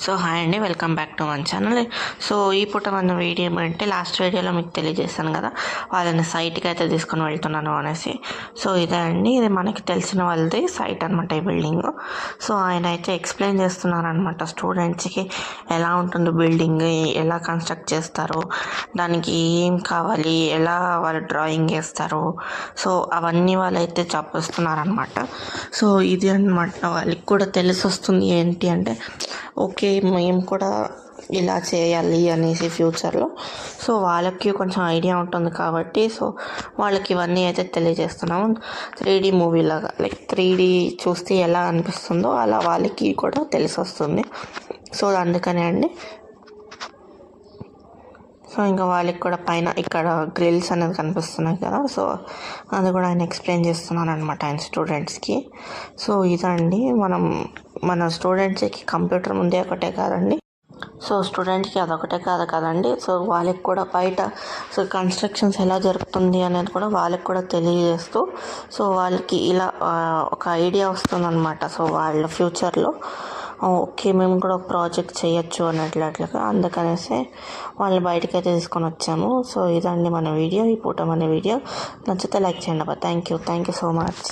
So hi అండి, welcome back to మన channel. So ఈ పూట మన వీడియో ఏమంటే, లాస్ట్ వీడియోలో మీకు తెలియజేస్తాను కదా వాళ్ళని సైట్కి అయితే తీసుకొని వెళ్తున్నాను అనేసి. సో ఇదే అండి, ఇది మనకి తెలిసిన వాళ్ళది సైట్ అనమాట ఈ బిల్డింగ్. సో ఆయన అయితే ఎక్స్ప్లెయిన్ చేస్తున్నారనమాట స్టూడెంట్స్కి ఎలా ఉంటుంది బిల్డింగ్, ఎలా కన్స్ట్రక్ట్ చేస్తారు, దానికి ఏం కావాలి, ఎలా వాళ్ళు డ్రాయింగ్ వేస్తారు, సో అవన్నీ వాళ్ళైతే చెప్పిస్తున్నారనమాట. సో ఇది అనమాట, వాళ్ళకి కూడా తెలిసి వస్తుంది ఏంటి అంటే, ఓకే మేము కూడా ఇలా చేయాలి అనేసి ఫ్యూచర్లో. సో వాళ్ళకి కొంచెం ఐడియా ఉంటుంది కాబట్టి సో వాళ్ళకి ఇవన్నీ అయితే తెలియజేస్తున్నాము. 3D మూవీ లాగా, లైక్ 3D చూస్తే ఎలా అనిపిస్తుందో అలా వాళ్ళకి కూడా తెలిసి వస్తుంది. సో అందుకనే అండి. సో ఇంకా వాళ్ళకి కూడా పైన ఇక్కడ గ్రిల్స్ అనేది కనిపిస్తున్నాయి కదా, సో అది కూడా ఆయన ఎక్స్ప్లెయిన్ చేస్తున్నాను అనమాట ఆయన స్టూడెంట్స్కి. సో ఇదండి, మన స్టూడెంట్స్కి కంప్యూటర్ ముందే ఒకటే కాదండి, సో స్టూడెంట్స్కి అదొకటే కాదు కదండి. సో వాళ్ళకి కూడా బయట సో కన్స్ట్రక్షన్స్ ఎలా జరుగుతుంది అనేది కూడా వాళ్ళకి కూడా తెలియజేస్తూ, సో వాళ్ళకి ఇలా ఒక ఐడియా వస్తుందన్నమాట. సో వాళ్ళ ఫ్యూచర్లో ఓకే మేము కూడా ఒక ప్రాజెక్ట్ చేయొచ్చు అన్నట్లుగా, అందుకనేసి వాళ్ళని బయటకు అయితే తీసుకొని వచ్చాము. సో ఇదండి మన వీడియో, ఈ పూట మన వీడియో నచ్చితే లైక్ చేయండి. Thank you so much.